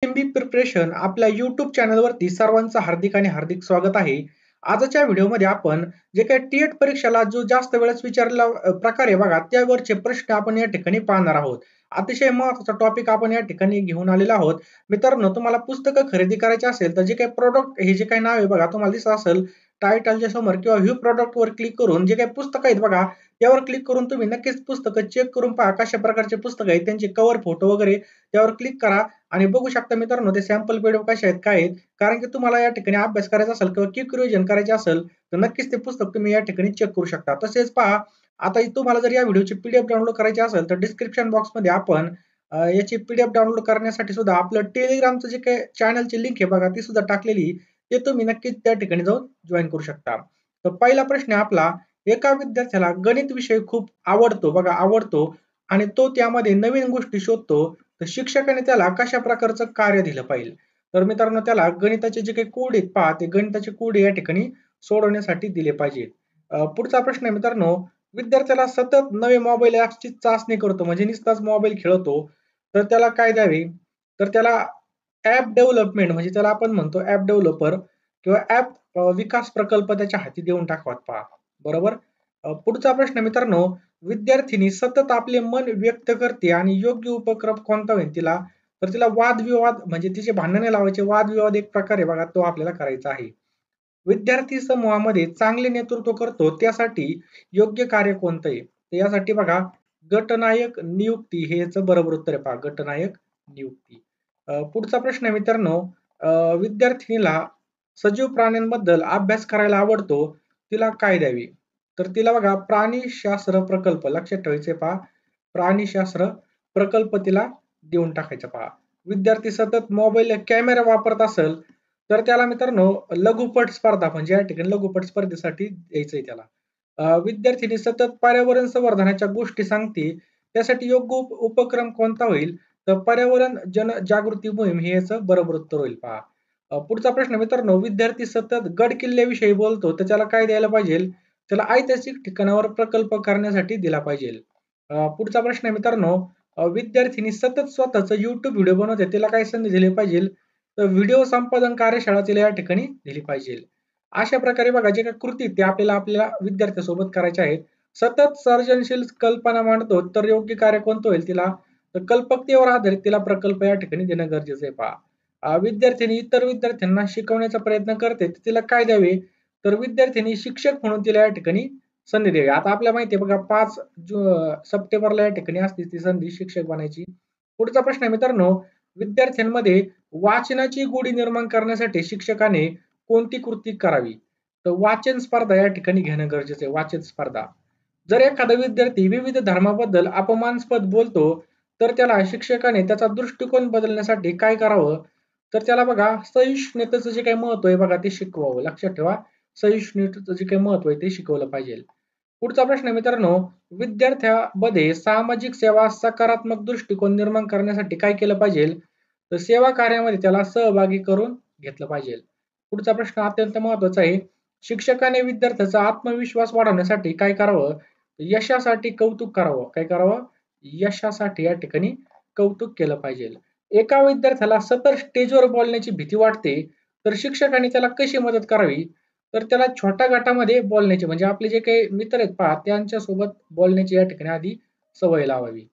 MB preparation आपल्या YouTube चॅनलवरती सर्वांचं हार्दिक आणि हार्दिक स्वागत आहे. आजच्या व्हिडिओमध्ये आपण जे काही टी-एट परीक्षेला जो जास्त वेळेस विचारलेला प्रकार आहे बघा, त्यावरचे प्रश्न आपण या ठिकाणी पाहणार आहोत. अतिशय महत्त्वाचा टॉपिक आपण या ठिकाणी घेऊन आलेलो आहोत. मित्रांनो, तुम्हाला पुस्तकं खरेदी करायची असेल तर जे काही प्रॉडक्ट हे जे काही नाव आहे बघा, तुम्हाला दिसत असेल टायटलच्या समोर किंवा व्ह्यू प्रॉडक्टवर क्लिक करून जे काही पुस्तकं आहेत बघा, त्यावर क्लिक करून तुम्ही नक्कीच पुस्तकं चेक करून पहा कशा प्रकारचे पुस्तकं आहेत, त्यांचे कव्हर फोटो वगैरे त्यावर क्लिक करा आणि बघू शकता मित्रांनो ते सॅम्पल पीडीएफ कसे आहेत, काय आहेत. कारण की तुम्हाला या ठिकाणी अभ्यास करायचा असेल किंवा क्विक रिव्हिजन करायची असेल, तर नक्कीच ते पुस्तक तुम्ही या ठिकाणी चेक करू शकता. तसेच पहा, आता तुम्हाला जर या व्हिडिओची पीडीएफ डाउनलोड करायची असेल, तर डिस्क्रिप्शन बॉक्समध्ये आपण याची पीडीएफ डाउनलोड करण्यासाठी सुद्धा आपलं टेलिग्रामचं जे काही चॅनलची लिंक आहे बघा, ती सुद्धा टाकलेली. ते तुम्ही नक्कीच त्या ठिकाणी जाऊन जॉइन करू शकता. तर पहिला प्रश्न आहे आपला, एका विद्यार्थ्याला गणित विषय खूप आवडतो बघा, आवडतो आणि तो त्यामध्ये नवीन गोष्टी शोधतो. तर शिक्षकाने त्याला कशा प्रकारचं कार्य दिलं पाहिजे? तर मित्रांनो त्याला गणिताचे जे काही कोड आहेत पहा, ते गणिताचे कोड या ठिकाणी सोडवण्यासाठी दिले पाहिजेत. पुढचा प्रश्न आहे मित्रांनो, विद्यार्थ्याला सतत नवे मोबाईल ॲप्सची चाचणी करतो म्हणजे नुसताच मोबाईल खेळतो, तर त्याला काय द्यावे? तर त्याला ॲप डेव्हलपमेंट म्हणजे त्याला आपण म्हणतो ॲप डेव्हलपर किंवा ॲप विकास प्रकल्प त्याच्या हाती देऊन टाकावात पहा. बरोबर? पुढचा प्रश्न मित्रांनो, विद्यार्थिनी सतत आपले मन व्यक्त करते आणि योग्य उपक्रम कोणता होईल तिला? तर तिला वादविवाद म्हणजे तिचे भांडण नाही लावायचे, वादविवाद एक प्रकार आहे बघा, तो आपल्याला करायचा आहे. विद्यार्थी समूहामध्ये चांगले नेतृत्व करतो त्यासाठी योग्य कार्य कोणतं आहे? तर यासाठी बघा, गटनायक नियुक्ती हे याचं बरोबर उत्तर आहे पहा, गटनायक नियुक्ती. पुढचा प्रश्न आहे मित्रांनो, विद्यार्थिनीला सजीव प्राण्यांबद्दल अभ्यास करायला आवडतो, तिला काय द्यावे? तर तिला बघा प्राणीशास्त्र प्रकल्प लक्षात ठेवायचे पहा. प्राणीशास्त्र प्रकल्प तिला देऊन टाकायचा पहा. विद्यार्थी सतत मोबाईल कॅमेरा वापरत असेल, तर त्याला मित्रांनो लघुपट स्पर्धा म्हणजे या ठिकाणी लघुपट स्पर्धेसाठी द्यायचंय त्याला. विद्यार्थिनी सतत पर्यावरण संवर्धनाच्या गोष्टी सांगते, त्यासाठी योग्य उपक्रम कोणता होईल? तर पर्यावरण जनजागृती मोहीम हे याचं बरोबर उत्तर होईल पहा. पुढचा प्रश्न मित्रांनो, विद्यार्थी सतत गड किल्ल्याविषयी बोलतो, तर त्याला काय द्यायला पाहिजे? त्याला ऐतिहासिक ठिकाणावर प्रकल्प करण्यासाठी दिला पाहिजे. पुढचा प्रश्न आहे मित्रांनो, विद्यार्थिनी सतत स्वतःच YouTube व्हिडिओ बनवते, तिला काय संधी दिली पाहिजे? तर व्हिडिओ संपादन कार्यशाळा तिला या ठिकाणी दिली पाहिजे. अशा प्रकारे बघा जे काही कृती ते आपल्याला आपल्या विद्यार्थ्यासोबत करायच्या आहेत. सतत सर्जनशील कल्पना मांडतो, तर योग्य कार्य कोणतं होईल तिला? तर कल्पकतेवर आधारित तिला प्रकल्प या ठिकाणी देणं गरजेचं आहे पहा. विद्यार्थिनी इतर विद्यार्थ्यांना शिकवण्याचा प्रयत्न करते, तर तिला काय द्यावे? तर विद्यार्थिनी शिक्षक म्हणून तिला या ठिकाणी संधी द्यावी. आता आपल्याला माहिती आहे बघा 5 सप्टेंबरला या ठिकाणी असते ती संधी शिक्षक बनायची. पुढचा प्रश्न आहे मित्रांनो, विद्यार्थ्यांमध्ये वाचनाची गोडी निर्माण करण्यासाठी शिक्षकाने कोणती कृती करावी? तर वाचन स्पर्धा या ठिकाणी घेणं गरजेचं आहे, वाचन स्पर्धा. जर एखादा विद्यार्थी विविध धर्माबद्दल अपमानास्पद बोलतो, तर त्याला शिक्षकाने त्याचा दृष्टिकोन बदलण्यासाठी काय करावं? तर त्याला बघा सहिष्णुतेचं जे काही महत्व आहे बघा ते शिकवावं. लक्षात ठेवा, सहिष्णुतेचं जे काही महत्व आहे ते शिकवलं पाहिजे. पुढचा प्रश्न आहे मित्रांनो, विद्यार्थ्यामध्ये सामाजिक सेवा सकारात्मक दृष्टिकोन निर्माण करण्यासाठी काय केलं पाहिजे? तर सेवा कार्यामध्ये त्याला सहभागी करून घेतलं पाहिजे. पुढचा प्रश्न अत्यंत महत्वाचा आहे. शिक्षकाने विद्यार्थ्याचा आत्मविश्वास वाढवण्यासाठी काय करावं? यशासाठी कौतुक करावं. काय करावं? यशासाठी या ठिकाणी कौतुक केलं पाहिजे. एका विद्यार्थ्याला सतत स्टेजवर बोलण्याची भीती वाटते, तर शिक्षकाने त्याला कशी मदत करावी? तर त्याला छोट्या गटामध्ये बोलण्याची म्हणजे आपले जे काही मित्र आहेत पहा, त्यांच्यासोबत बोलण्याची या ठिकाणी आधी सवय लावावी.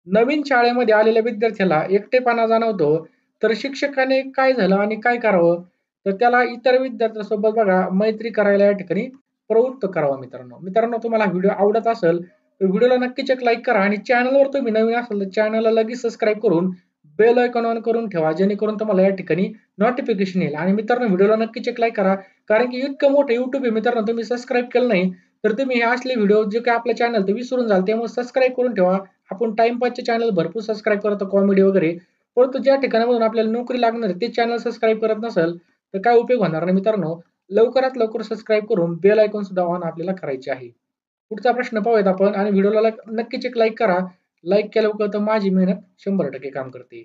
नवीन शाळेमध्ये आलेल्या विद्यार्थ्याला एकटेपणा जाणवतो, तर शिक्षकाने काय झालं आणि काय करावं? तर त्याला इतर विद्यार्थ्यांसोबत बघा मैत्री करायला या ठिकाणी प्रवृत्त करावं मित्रांनो. मित्रांनो तुम्हाला व्हिडिओ आवडत असेल, तर व्हिडिओला नक्कीच एक लाईक करा आणि चॅनलवर तुम्ही नवीन असाल तर चॅनलला लगेच सबस्क्राईब करून बेल आयकॉन ऑन करून ठेवा. जेणेकरून तुम्हाला या ठिकाणी नोटिफिकेशन येईल आणि मित्रांनो व्हिडिओला नक्कीच एक लाईक करा. कारण की इतकं मोठं YouTube आहे मित्रांनो, तुम्ही सबस्क्राईब केलं नाही, तर तुम्ही हे असले व्हिडिओ जे काही आपल्या चॅनल ते विसरून जाल. त्यामुळे सबस्क्राईब करून ठेवा. आपण टाईमपासचे चॅनल भरपूर सबस्क्राईब करतो, कॉमेडी वगैरे. परंतु ज्या ठिकाणामधून आपल्याला नोकरी लागणार आहे, ते चॅनल सबस्क्राईब करत नसेल, तर काय उपयोग होणार नाही मित्रांनो. लवकरात लवकर सबस्क्राईब करून बेल आयकॉन सुद्धा ऑन आपल्याला करायचे आहे. पुढचा प्रश्न पाहूयात आपण आणि व्हिडिओला नक्कीच एक लाईक करा. लाईक केल्यावर तर माझी मेहनत 100% काम करते.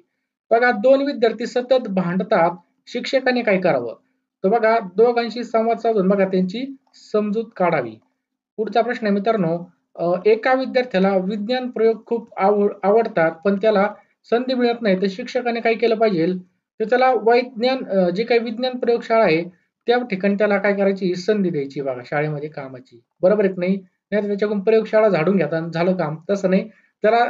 बघा 2 विद्यार्थी सतत भांडतात, शिक्षकाने काय करावं? तर बघा दोघांशी संवाद साधून बघा त्यांची समजूत काढावी. पुढचा प्रश्न आहे मित्रांनो, एका विद्यार्थ्याला विज्ञान प्रयोग खूप आवडतात, पण त्याला संधी मिळत नाही, तर शिक्षकाने काय केलं पाहिजे? तर त्याला जे काही विज्ञान प्रयोगशाळा आहे त्या ठिकाणी त्याला काय करायची संधी द्यायची बघा शाळेमध्ये कामाची. बरोबर आहे की नाही? नाहीतर त्याच्याकडून प्रयोगशाळा झाडून घेता आणि झालं काम. तसं नाही. त्याला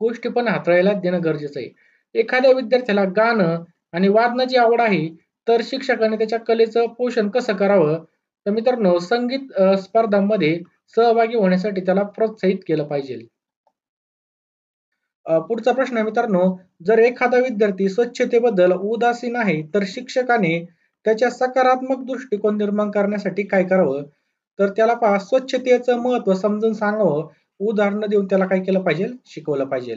गोष्टी पण हाताळायला देणं गरजेचं आहे. एखाद्या विद्यार्थ्याला गाणं आणि वादनाची आवड आहे, तर शिक्षकाने त्याच्या कलेचं पोषण कसं करावं? तर मित्रांनो संगीत स्पर्धांमध्ये सहभागी होण्यासाठी त्याला प्रोत्साहित केलं पाहिजे. पुढचा प्रश्न आहे मित्रांनो, जर एखादा विद्यार्थी स्वच्छतेबद्दल उदासीन आहे, तर शिक्षकाने त्याच्या सकारात्मक दृष्टिकोन निर्माण करण्यासाठी काय करावं? तर त्याला पहा स्वच्छतेचं महत्त्व समजून सांगावं, उदाहरणं देऊन त्याला काय केलं पाहिजे? शिकवलं पाहिजे.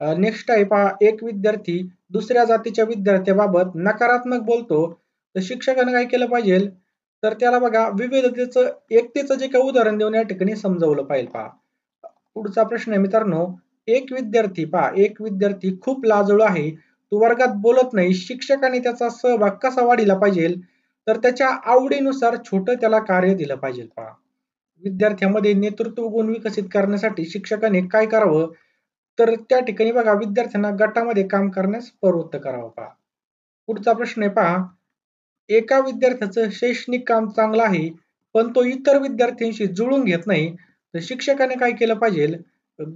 नेक्स्ट आहे पहा, एक विद्यार्थी दुसऱ्या जातीच्या विद्यार्थ्याबाबत नकारात्मक बोलतो, तर शिक्षकाने काय केलं पाहिजे? तर त्याला बघा विविधतेचं एकतेचं जे काही उदाहरण देऊन या ठिकाणी समजावलं पाहिजे पहा. पुढचा प्रश्न आहे मित्रांनो, एक विद्यार्थी खूप लाजळू आहे. तो वर्गात बोलत नाही. शिक्षकाने त्याचा सहभाग कसा वाढीला पाहिजे? तर त्याच्या आवडीनुसार छोटं त्याला कार्य दिलं पाहिजे पहा. विद्यार्थ्यामध्ये नेतृत्व गुण विकसित करण्यासाठी शिक्षकाने काय करावं? तर त्या ठिकाणी बघा विद्यार्थ्यांना गटामध्ये काम करण्यास प्रवृत्त करावं पहा. पुढचा प्रश्न आहे पहा, एका विद्यार्थ्याचं शैक्षणिक काम चांगलं आहे, पण तो इतर विद्यार्थ्यांशी जुळून घेत नाही, तर शिक्षकाने काय केलं पाहिजे?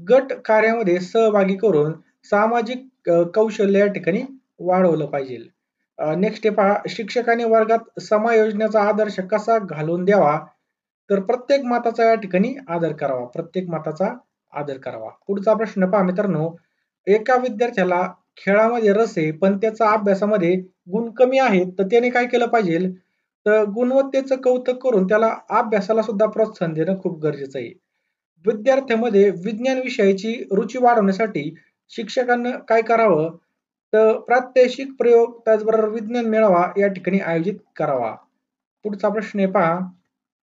गट कार्यामध्ये सहभागी करून सामाजिक कौशल्य या ठिकाणी वाढवलं पाहिजे. नेक्स्ट आहे पहा, शिक्षकाने वर्गात समायोजनाचा आदर्श कसा घालून द्यावा? तर प्रत्येक मताचा या ठिकाणी आदर करावा. प्रत्येक मताचा आदर करावा. पुढचा प्रश्न पहा मित्रांनो, एका विद्यार्थ्याला खेळामध्ये रस आहे, पण त्याचा अभ्यासामध्ये गुण कमी आहेत, तर त्याने काय केलं पाहिजे? तर गुणवत्तेचं कौतुक करून त्याला अभ्यासाला सुद्धा प्रोत्साहन देणं खूप गरजेचं आहे. विद्यार्थ्यामध्ये विज्ञान विषयाची रुची वाढवण्यासाठी शिक्षकांना काय करावं? तर प्रात्यक्षिक प्रयोग त्याचबरोबर विज्ञान मेळावा या ठिकाणी आयोजित करावा. पुढचा प्रश्न आहे पहा,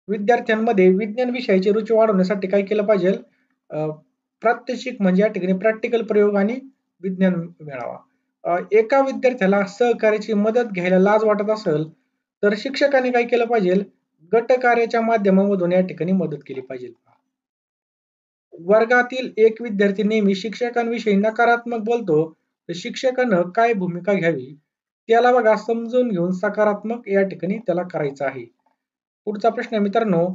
विद्यार्थ्यांमध्ये विज्ञान विषयाची रुची वाढवण्यासाठी काय केलं पाहिजे? अ, प्रात्यक्षिक म्हणजे या ठिकाणी प्रॅक्टिकल प्रयोग आणि विज्ञान मेळावा. एका विद्यार्थ्याला सहकार्याची मदत घ्यायला लाज वाटत असेल, तर शिक्षकाने काय केलं पाहिजे? गटकार्याच्या माध्यमामधून या ठिकाणी मदत केली पाहिजे. वर्गातील एक विद्यार्थी नेहमी शिक्षकांविषयी नकारात्मक बोलतो, तर शिक्षकानं काय भूमिका घ्यावी? त्याला बघा समजून घेऊन सकारात्मक या ठिकाणी त्याला करायचं आहे. पुढचा प्रश्न आहे मित्रांनो,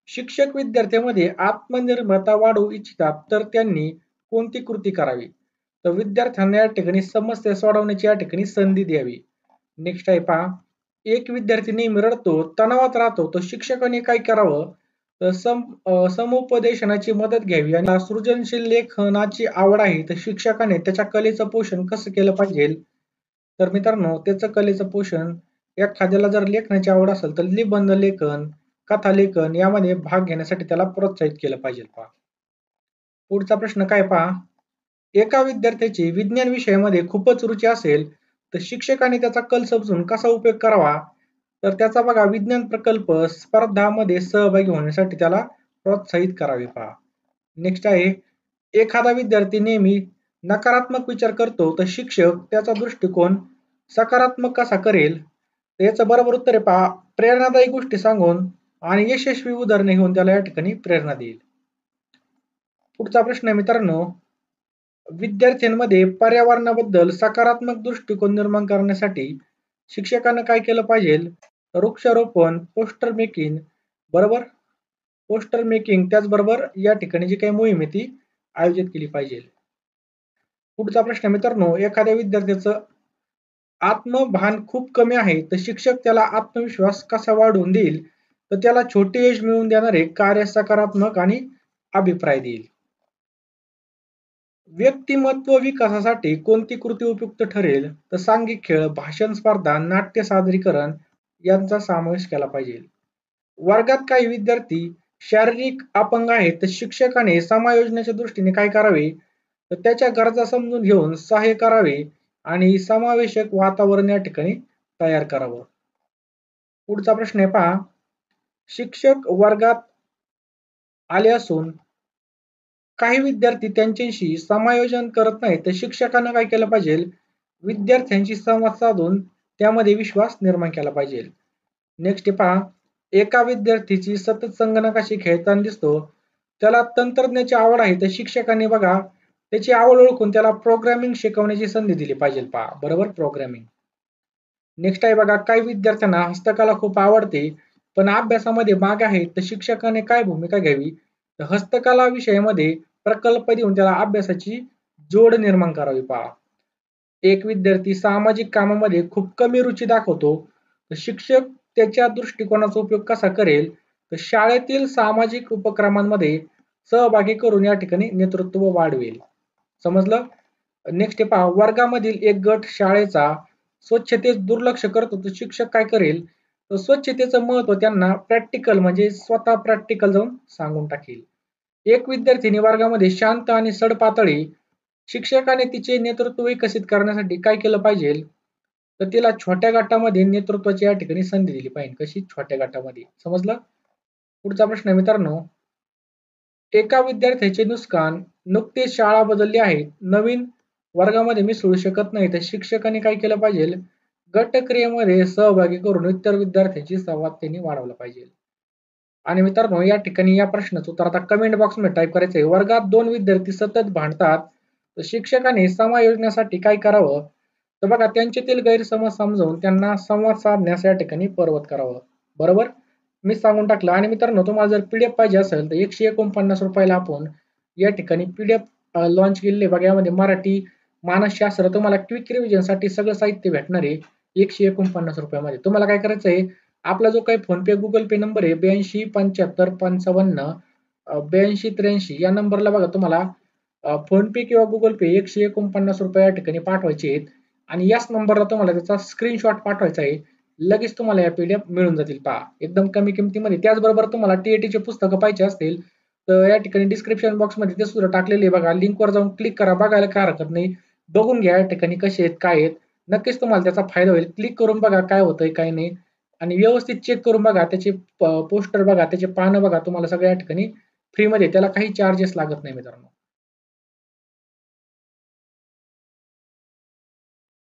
शिक्षक विद्यार्थ्यांमध्ये आत्मनिर्भरता वाढवू इच्छितात, तर त्यांनी कोणती कृती करावी? तर विद्यार्थ्यांना या ठिकाणी समस्या सोडवण्याची या ठिकाणी संधी द्यावी. नेक्स्ट आहे पहा, एक विद्यार्थी नेहमी रडतो, तणावात राहतो, तर शिक्षकाने काय करावं? तर समुपदेशनाची मदत घ्यावी आणि सृजनशील लेखनाची आवड आहे, तर शिक्षकाने त्याच्या कलेचं पोषण कसं केलं पाहिजे? तर मित्रांनो, त्याचं कलेचं पोषण एखाद्याला जर लेखनाची आवड असेल, तर निबंध लेखन, कथा लेखन यामध्ये भाग घेण्यासाठी त्याला प्रोत्साहित केलं पाहिजे पहा. पुढचा प्रश्न काय पहा, एका विद्यार्थ्याची विज्ञान विषयामध्ये खूपच रुची असेल, तर शिक्षकाने त्याचा कल समजून कसा उपयोग करावा? तर त्याचा बघा विज्ञान प्रकल्प स्पर्धामध्ये सहभागी होण्यासाठी त्याला प्रोत्साहित करावे पहा. नेक्स्ट आहे, एखादा विद्यार्थी नेहमी नकारात्मक विचार करतो, तर शिक्षक त्याचा दृष्टिकोन सकारात्मक कसा करेल? तर याचं बरोबर उत्तर आहे पहा, प्रेरणादायी गोष्टी सांगून आणि यशस्वी उदाहरणे घेऊन त्याला या ठिकाणी प्रेरणा देईल. पुढचा प्रश्न आहे मित्रांनो, विद्यार्थ्यांमध्ये पर्यावरणाबद्दल सकारात्मक दृष्टिकोन निर्माण करण्यासाठी शिक्षकांना काय केलं पाहिजे? वृक्षारोपण, पोस्टर मेकिंग बरोबर? पोस्टर मेकिंग त्याचबरोबर या ठिकाणी जी काही मोहीम आहे ती आयोजित केली पाहिजे. पुढचा प्रश्न मित्रांनो, एखाद्या विद्यार्थ्याचं आत्मभान खूप कमी आहे, तर शिक्षक त्याला आत्मविश्वास कसा वाढवून देईल? तर त्याला छोटे यश मिळवून देणारे कार्य सकारात्मक आणि अभिप्राय देईल. व्यक्तिमत्व विकासासाठी कोणती कृती उपयुक्त ठरेल? तर सांघिक खेळ, भाषण स्पर्धा, नाट्य सादरीकरण यांचा समावेश केला पाहिजे. वर्गात काही विद्यार्थी शारीरिक अपंग आहेत, तर शिक्षकाने समायोजनाच्या दृष्टीने काय करावे? तर त्याच्या गरजा समजून घेऊन सहाय्य करावे आणि समावेशक वातावरण या ठिकाणी तयार करावं. पुढचा प्रश्न आहे पहा, शिक्षक वर्गात आले असून काही विद्यार्थी त्यांच्याशी समायोजन करत नाहीत, तर शिक्षकांना काय केलं पाहिजे? विद्यार्थ्यांशी संवाद साधून त्यामध्ये विश्वास निर्माण केला पाहिजे. नेक्स्ट पहा, एका विद्यार्थीची सतत संगणकाशी खेळताना दिसतो, त्याला तंत्रज्ञानाची आवड आहे, तर शिक्षकांनी बघा त्याची आवड ओळखून त्याला प्रोग्रामिंग शिकवण्याची संधी दिली पाहिजे पहा. बरोबर प्रोग्रामिंग. नेक्स्ट आहे बघा, काही विद्यार्थ्यांना हस्तकला खूप आवडते, पण अभ्यासामध्ये मागे आहेत, तर शिक्षकाने काय भूमिका घ्यावी? तर हस्तकला विषयामध्ये प्रकल्प देऊन त्याला अभ्यासाची जोड निर्माण करावी पहा. एक विद्यार्थी सामाजिक कामामध्ये खूप कमी रुची दाखवतो, तर शिक्षक त्याच्या दृष्टिकोनाचा उपयोग कसा करेल? तर शाळेतील सामाजिक उपक्रमांमध्ये सहभागी करून या ठिकाणी नेतृत्व वाढवेल. समजलं? नेक्स्ट आहे पहा, वर्गामधील एक गट शाळेचा स्वच्छतेस दुर्लक्ष करतो, तर शिक्षक काय करेल? तर स्वच्छतेचं महत्त्व त्यांना प्रॅक्टिकल म्हणजे स्वतः प्रॅक्टिकल जाऊन सांगून टाकेल. एक विद्यार्थिनी वर्गामध्ये शांत आणि सडपातळी, शिक्षकाने तिचे नेतृत्व विकसित करण्यासाठी काय केलं पाहिजे? तर तिला छोट्या गटामध्ये नेतृत्वाची या ठिकाणी संधी दिली पाहिजे. कशी? छोट्या गटामध्ये. समजलं? पुढचा प्रश्न आहे मित्रांनो, एका विद्यार्थ्याचे नुकसान, नुकतीच शाळा बदलली आहे, नवीन वर्गामध्ये मिसळू शकत नाही, तर शिक्षकांनी काय केलं पाहिजे? गटक्रियेमध्ये सहभागी करून इतर विद्यार्थ्यांशी संवाद त्यांनी वाढवला पाहिजे. आणि मित्रांनो, या ठिकाणी या प्रश्नाचं उत्तर आता कमेंट बॉक्समध्ये टाइप करायचं आहे. वर्गात 2 विद्यार्थी सतत भांडतात, तर शिक्षकाने समायोजनासाठी काय करावं? तर बघा, त्यांच्यातील गैरसमज समजावून त्यांना संवाद साधण्यास या ठिकाणी पर्वत करावं. बरोबर? मी सांगून टाकलं. आणि मित्रांनो, तुम्हाला जर पीडीएफ पाहिजे असेल तर ₹149 ला आपण या ठिकाणी पीडीएफ लॉन्च केलेली आहे. बघा, यामध्ये मराठी, मानसशास्त्र तुम्हाला क्विक रिव्हिजनसाठी सगळं साहित्य भेटणार आहे ₹149 मध्ये. तुम्हाला काय करायचं आहे, आपला जो काही फोनपे, गुगल पे नंबर आहे 82 75 55 82 83 या नंबरला बघा तुम्हाला फोनपे किंवा गुगल पे ₹149 या ठिकाणी पाठवायचे आहेत आणि याच नंबरला तुम्हाला त्याचा स्क्रीनशॉट पाठवायचा आहे. लगेच तुम्हाला या पीडीएफ मिळून जातील पहा, एकदम कमी किमतीमध्ये. त्याचबरोबर तुम्हाला टीएटीची पुस्तकं पाहिजे असतील तर या ठिकाणी डिस्क्रिप्शन बॉक्समध्ये ते सुद्धा टाकलेले आहे बघा. लिंकवर जाऊन क्लिक करा, बघायला काय हरकत नाही. बघून घ्या या ठिकाणी कसे आहेत, काय आहेत. नक्कीच तुम्हाला त्याचा फायदा होईल. क्लिक करून बघा काय होतंय, काय नाही आणि व्यवस्थित चेक करून बघा. त्याचे पोस्टर बघा, त्याचे पानं बघा. तुम्हाला सगळ्या ठिकाणी फ्रीमध्ये, त्याला काही चार्जेस लागत नाही मित्रांनो.